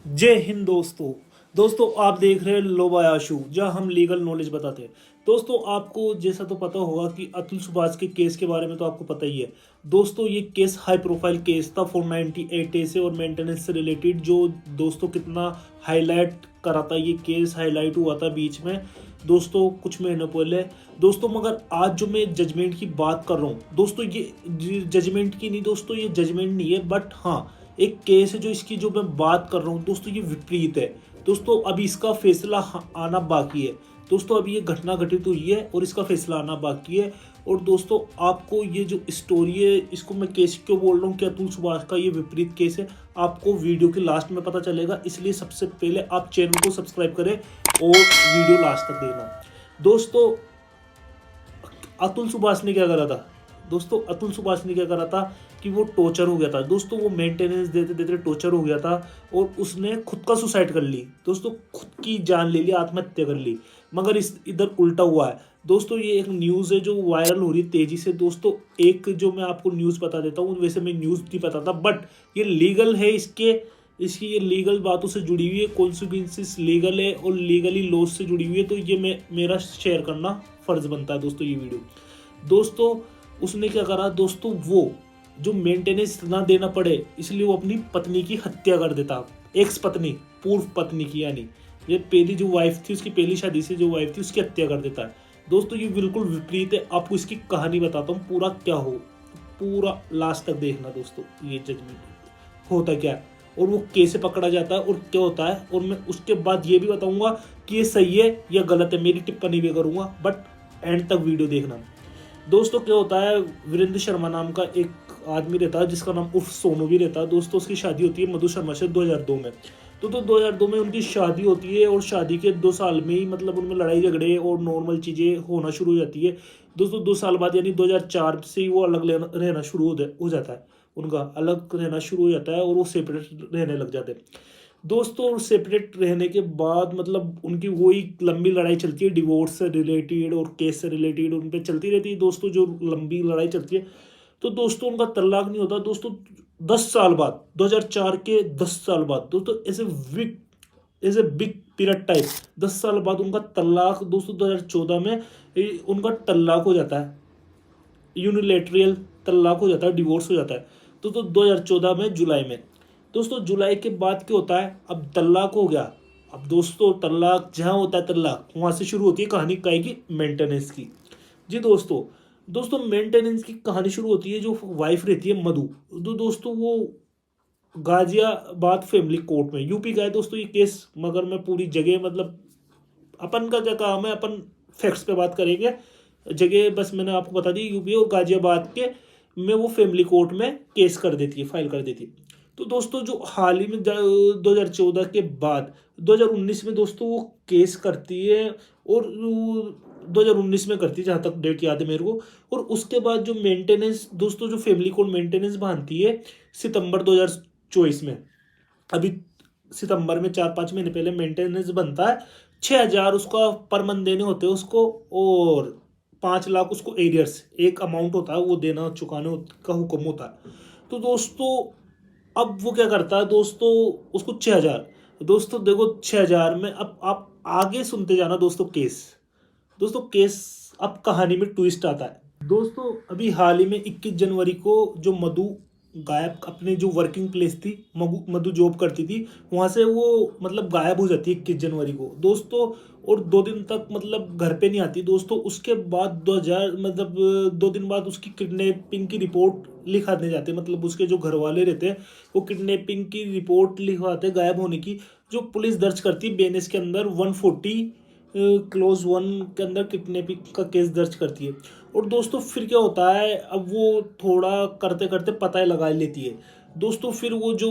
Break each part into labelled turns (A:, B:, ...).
A: जय हिंद दोस्तों आप देख रहे हैं लोबा आशू जहां हम लीगल नॉलेज बताते हैं। दोस्तों आपको जैसा तो पता होगा कि अतुल सुभाष के केस के बारे में तो आपको पता ही है। दोस्तों ये केस हाई प्रोफाइल केस था 498 ए से और मेंटेनेंस से रिलेटेड जो दोस्तों कितना हाईलाइट करा था। ये केस हाईलाइट हुआ था बीच में दोस्तों कुछ महीनों पहले दोस्तों। मगर आज जो मैं जजमेंट की बात कर रहा हूँ दोस्तों, ये जजमेंट की नहीं दोस्तों, ये जजमेंट नहीं है बट हाँ एक केस है जो इसकी जो मैं बात कर रहा हूँ दोस्तों, ये विपरीत है दोस्तों। अभी इसका फैसला आना बाकी है दोस्तों। अभी ये घटना घटित हुई है और इसका फैसला आना बाकी है। और दोस्तों आपको ये जो स्टोरी है, इसको मैं केस क्यों बोल रहा हूँ कि अतुल सुभाष का ये विपरीत केस है, आपको वीडियो के लास्ट में पता चलेगा। इसलिए सबसे पहले आप चैनल को सब्सक्राइब करें और वीडियो लास्ट तक देखना। दोस्तों अतुल सुभाष ने क्या करा था दोस्तों, अतुल सुभाष ने क्या करा था कि वो टॉर्चर हो गया था दोस्तों। वो मेंटेनेंस देते देते टॉर्चर हो गया था और उसने खुद का सुसाइड कर ली दोस्तों, खुद की जान ले ली, आत्महत्या कर ली। मगर इस इधर उल्टा हुआ है दोस्तों। ये एक न्यूज़ है जो वायरल हो रही है तेजी से दोस्तों। एक जो मैं आपको न्यूज़ बता देता हूँ, वैसे मैं न्यूज़ नहीं पता था बट ये लीगल है, इसकी ये लीगल बातों से जुड़ी हुई है, कॉन्सिक्वेंसेस लीगल है और लीगली लॉज से जुड़ी हुई है। तो ये मेरा शेयर करना फर्ज बनता है दोस्तों ये वीडियो। दोस्तों उसने क्या करा दोस्तों, वो जो मेंटेनेंस ना देना पड़े इसलिए वो अपनी पत्नी की हत्या कर देता। एक्स पत्नी, पूर्व पत्नी की, यानी ये पहली जो वाइफ थी, उसकी पहली शादी से जो वाइफ थी उसकी हत्या कर देता है दोस्तों। ये बिल्कुल विपरीत है। आपको इसकी कहानी बताता हूँ पूरा क्या हो, पूरा लास्ट तक देखना दोस्तों। ये जजमेंट होता क्या है और वो कैसे पकड़ा जाता है और क्या होता है, और मैं उसके बाद ये भी बताऊंगा कि ये सही है या गलत है। मेरी टिप्पणी भी करूंगा बट एंड तक वीडियो देखना। दोस्तों क्या होता है, वीरेंद्र शर्मा नाम का एक आदमी रहता है जिसका नाम उर्फ सोनू भी रहता है दोस्तों। उसकी शादी होती है मधु शर्मा से 2002 में। तो 2002 में उनकी शादी होती है और शादी के 2 साल में ही मतलब उनमें लड़ाई झगड़े और नॉर्मल चीज़ें होना शुरू हो जाती है दोस्तों। 2 साल बाद यानी 2004 से ही वो अलग रहना शुरू हो जाता है। उनका अलग रहना शुरू हो जाता है और वो सेपरेट रहने लग जाते हैं दोस्तों। सेपरेट रहने के बाद मतलब उनकी वही लंबी लड़ाई चलती है डिवोर्स से रिलेटेड और केस से रिलेटेड, उन पर चलती रहती है दोस्तों जो लंबी लड़ाई चलती है। तो दोस्तों उनका तलाक नहीं होता दोस्तों 10 साल बाद, 2004 के 10 साल बाद दोस्तों। As a big period type 10 साल बाद उनका तलाक दोस्तों 2014 में उनका तलाक हो जाता है। यूनिलेटरल तलाक हो जाता है, डिवोर्स हो जाता है दोस्तों 2014 में जुलाई में। दोस्तों जुलाई के बाद क्या होता है, अब तलाक हो गया। अब दोस्तों तलाक जहाँ होता है तलाक, वहाँ से शुरू होती है कहानी काय की, मेंटेनेंस की। जी दोस्तों मेंटेनेंस की कहानी शुरू होती है। जो वाइफ रहती है मधु, तो दोस्तों वो गाजियाबाद फैमिली कोर्ट में, यूपी का है दोस्तों ये केस। मगर मैं पूरी जगह मतलब अपन का क्या काम है, अपन फैक्ट्स पे बात करेंगे। जगह बस मैंने आपको बता दी यूपी और गाजियाबाद के में वो फैमिली कोर्ट में केस कर देती है, फाइल कर देती है। तो दोस्तों जो हाल ही में 2014 के बाद 2019 में दोस्तों वो केस करती है और 2019 में करती है जहाँ तक डेट याद है मेरे को। और उसके बाद जो मेंटेनेंस दोस्तों, जो फैमिली कोर्ट मेंटेनेंस बांधती है सितंबर 2024 में। अभी सितंबर में 4-5 महीने पहले मेंटेनेंस बनता है। 6,000 उसका पर मंथ देने होते हैं उसको और 5 लाख उसको एरियर्स एक अमाउंट होता है वो देना चुकाने का हुक्म होता है। तो दोस्तों अब वो क्या करता है दोस्तों, उसको 6,000 दोस्तों देखो 6,000 में। अब आप आगे सुनते जाना दोस्तों केस अब कहानी में ट्विस्ट आता है दोस्तों। अभी हाल ही में 21 जनवरी को जो मधु गायब, अपने जो वर्किंग प्लेस थी, मधु जॉब करती थी वहाँ से वो मतलब गायब हो जाती है 21 जनवरी को दोस्तों। और 2 दिन तक मतलब घर पे नहीं आती दोस्तों। उसके बाद 2000 मतलब 2 दिन बाद उसकी किडनैपिंग की रिपोर्ट लिखाने जाते, मतलब उसके जो घर वाले रहते हैं वो किडनैपिंग की रिपोर्ट लिखवाते गायब होने की। जो पुलिस दर्ज करती है बेनेस के अंदर 140 क्लोज 1 के अंदर किडनैपिंग का केस दर्ज करती है। और दोस्तों फिर क्या होता है, अब वो थोड़ा करते करते पता ही लगा लेती है दोस्तों। फिर वो जो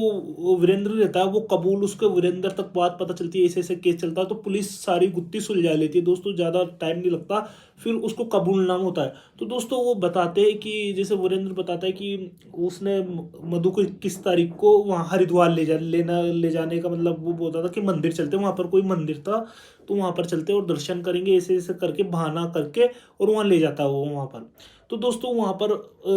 A: वीरेंद्र रहता है वो कबूल, उसके वीरेंद्र तक बात पता चलती है, ऐसे ऐसे केस चलता है। तो पुलिस सारी गुत्थी सुलझा लेती है दोस्तों, ज़्यादा टाइम नहीं लगता। फिर उसको कबूल नाम होता है। तो दोस्तों वो बताते हैं कि जैसे वीरेंद्र बताता है कि उसने मधु को 21 तारीख को वहाँ हरिद्वार ले जाने का मतलब वो बोलता था कि मंदिर चलते, वहाँ पर कोई मंदिर था तो वहाँ पर चलते और दर्शन करेंगे, ऐसे ऐसे करके बहाना करके और वहाँ ले जाता है वो वहाँ पर। तो दोस्तों वहाँ पर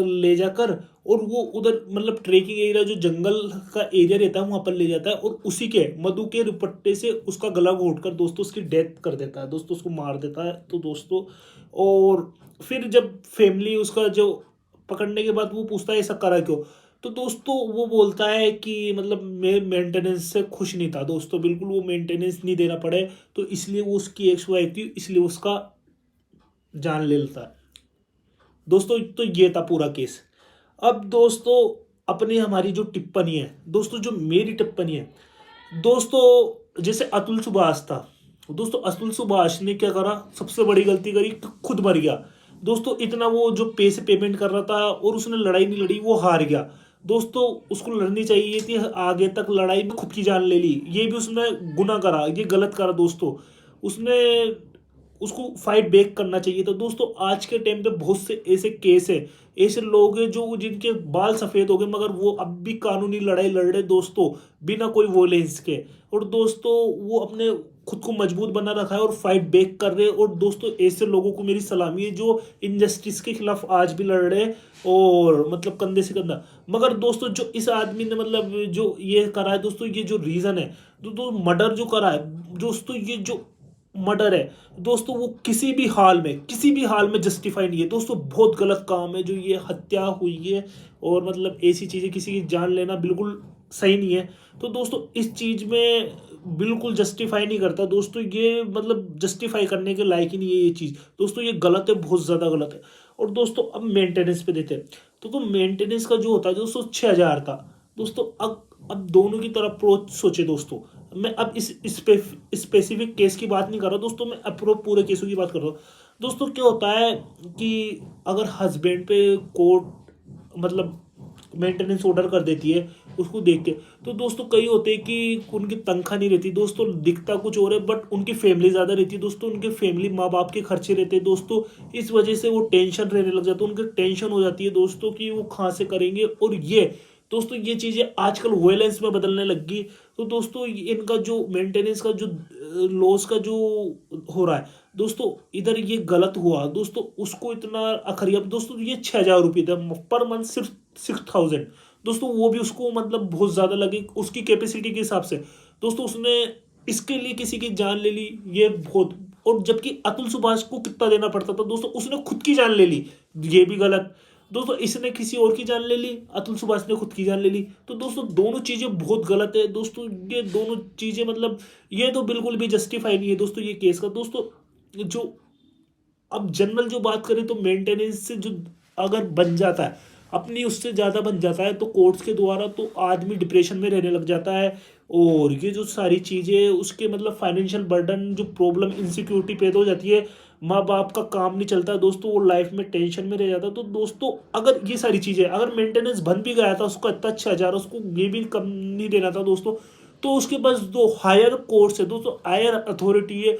A: ले जाकर और वो उधर मतलब ट्रेकिंग एरिया जो जंगल का एरिया रहता है वहाँ पर ले जाता है और उसी के मधु के दुपट्टे से उसका गला घोट कर दोस्तों उसकी डेथ कर देता है, दोस्तों उसको मार देता है। तो दोस्तों और फिर जब फैमिली उसका जो पकड़ने के बाद वो पूछता है ऐसा करा क्यों, तो दोस्तों वो बोलता है कि मतलब मैं मेंटेनेंस से खुश नहीं था दोस्तों, बिल्कुल वो मेंटेनेंस नहीं देना पड़े, तो इसलिए वो उसकी एक्स वाइफ थी इसलिए उसका जान ले लेता है। दोस्तों तो ये था पूरा केस। अब दोस्तों अपनी हमारी जो टिप्पणी है दोस्तों, जो मेरी टिप्पणी है दोस्तों, जैसे अतुल सुभाष था दोस्तों, अतुल सुभाष ने क्या करा, सबसे बड़ी गलती करी कि खुद मर गया दोस्तों। इतना वो जो पे से पेमेंट कर रहा था और उसने लड़ाई नहीं लड़ी, वो हार गया दोस्तों। उसको लड़नी चाहिए थी आगे तक, लड़ाई में खुद की जान ले ली, ये भी उसने गुनाह करा, ये गलत करा दोस्तों। उसने उसको फाइट बैक करना चाहिए था दोस्तों। आज के टाइम पे बहुत से ऐसे केस है, ऐसे लोग हैं जो जिनके बाल सफ़ेद हो गए मगर वो अब भी कानूनी लड़ाई लड़ रहे दोस्तों, बिना कोई वोलेंस के। और दोस्तों वो अपने खुद को मजबूत बना रखा है और फाइट बैक कर रहे हैं। और दोस्तों ऐसे लोगों को मेरी सलामी है जो इनजस्टिस के खिलाफ आज भी लड़ रहे हैं और मतलब कंधे से कंधा। मगर दोस्तों जो इस आदमी ने मतलब जो ये करा है दोस्तों, ये जो रीज़न है दोस्तों, मर्डर जो करा है दोस्तों, ये जो मर्डर है दोस्तों, वो किसी भी हाल में जस्टिफाई नहीं है दोस्तों। बहुत गलत काम है जो ये हत्या हुई है और मतलब ऐसी चीज़ें किसी की जान लेना बिल्कुल सही नहीं है। तो दोस्तों इस चीज़ में बिल्कुल जस्टिफाई नहीं करता दोस्तों, ये मतलब जस्टिफाई करने के लायक ही नहीं है ये चीज़ दोस्तों, ये गलत है, बहुत ज़्यादा गलत है। और दोस्तों अब मेंटेनेंस पे देते हैं तो मेंटेनेंस का जो होता है दोस्तों 6,000 था दोस्तों। अब दोनों की तरफ अप्रोच सोचे दोस्तों। मैं अब इस स्पेसिफिक केस की बात नहीं कर रहा दोस्तों, मैं अप्रोच पूरे केसों की बात कर रहा हूँ दोस्तों। क्या होता है कि अगर हस्बैंड पे कोर्ट मतलब मेंटेनेंस ऑर्डर कर देती है उसको देख के, तो दोस्तों कई होते हैं कि उनकी तनख्वाह नहीं रहती दोस्तों, दिखता कुछ और है बट उनकी फैमिली ज़्यादा रहती है दोस्तों, उनके फैमिली माँ बाप के खर्चे रहते हैं दोस्तों। इस वजह से वो टेंशन रहने लग जाते हैं, उनकी टेंशन हो जाती है दोस्तों कि वो कहाँ से करेंगे। और ये दोस्तों ये चीज़ें आजकल वायलेंस में बदलने लग गई। तो दोस्तों इनका जो मेंटेनेंस का जो लॉस का जो हो रहा है दोस्तों, इधर ये गलत हुआ दोस्तों। उसको इतना अखरिया दोस्तों, ये 6,000 रुपये था पर मंथ, सिर्फ 6,000 दोस्तों, वो भी उसको मतलब बहुत ज़्यादा लगे उसकी कैपेसिटी के हिसाब से दोस्तों। उसने इसके लिए किसी की जान ले ली, ये बहुत। और जबकि अतुल सुभाष को कितना देना पड़ता था दोस्तों, उसने खुद की जान ले ली, ये भी गलत दोस्तों। इसने किसी और की जान ले ली, अतुल सुभाष ने खुद की जान ले ली। तो दोस्तों दोनों चीज़ें बहुत गलत है दोस्तों, ये दोनों चीज़ें मतलब ये तो बिल्कुल भी जस्टिफाई नहीं है दोस्तों ये केस का दोस्तों। जो अब जनरल जो बात करें तो मेंटेनेंस से जो अगर बन जाता है अपनी उससे ज़्यादा बन जाता है तो कोर्ट्स के द्वारा, तो आदमी डिप्रेशन में रहने लग जाता है। और ये जो सारी चीज़ें उसके मतलब फाइनेंशियल बर्डन, जो प्रॉब्लम इनसिक्योरिटी पैदा हो जाती है, माँ बाप का काम नहीं चलता दोस्तों, वो लाइफ में टेंशन में रह जाता है। तो दोस्तों अगर ये सारी चीज़ें, अगर मेंटेनेंस बन भी गया था उसको इतना 6,000 उसको ये भी कम नहीं देना था दोस्तों, तो उसके पास दो हायर कोर्ट्स है दोस्तों, हायर अथॉरिटी है,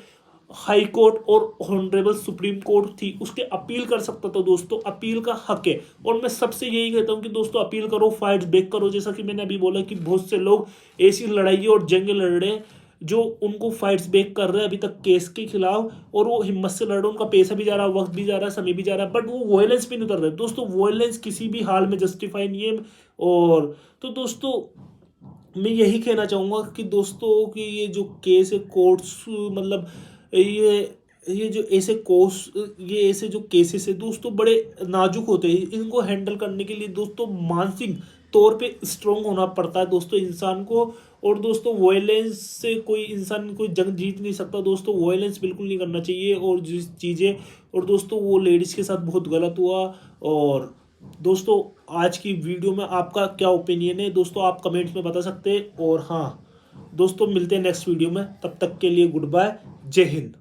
A: हाई कोर्ट और ऑनरेबल सुप्रीम कोर्ट थी, उसके अपील कर सकता था दोस्तों, अपील का हक है। और मैं सबसे यही कहता हूँ कि दोस्तों अपील करो, फाइट बैक करो। जैसा कि मैंने अभी बोला कि बहुत से लोग ऐसी लड़ाई और जंग लड़ रहे हैं जो उनको फाइट्स बैक कर रहे हैं अभी तक केस के खिलाफ, और वो हिम्मत से लड़ रहे हैं, उनका पैसा भी जा रहा है, वक्त भी जा रहा है, समय भी जा रहा है, बट वो वायलेंस भी नहीं उतर रहे दोस्तों। वायलेंस किसी भी हाल में जस्टिफाई नहीं है। और तो दोस्तों मैं यही कहना चाहूँगा कि दोस्तों कि ये जो केस है कोर्ट्स मतलब ये जो ऐसे कोर्स, ये ऐसे जो केसेस है दोस्तों बड़े नाजुक होते हैं, इनको हैंडल करने के लिए दोस्तों मानसिक तौर पे स्ट्रांग होना पड़ता है दोस्तों इंसान को। और दोस्तों वॉयलेंस से कोई इंसान कोई जंग जीत नहीं सकता दोस्तों, वॉयलेंस बिल्कुल नहीं करना चाहिए। और जिस चीज़ें, और दोस्तों वो लेडीज़ के साथ बहुत गलत हुआ। और दोस्तों आज की वीडियो में आपका क्या ओपिनियन है दोस्तों, आप कमेंट्स में बता सकते हैं। और हाँ दोस्तों मिलते हैं नेक्स्ट वीडियो में, तब तक के लिए गुड बाय, जय हिंद।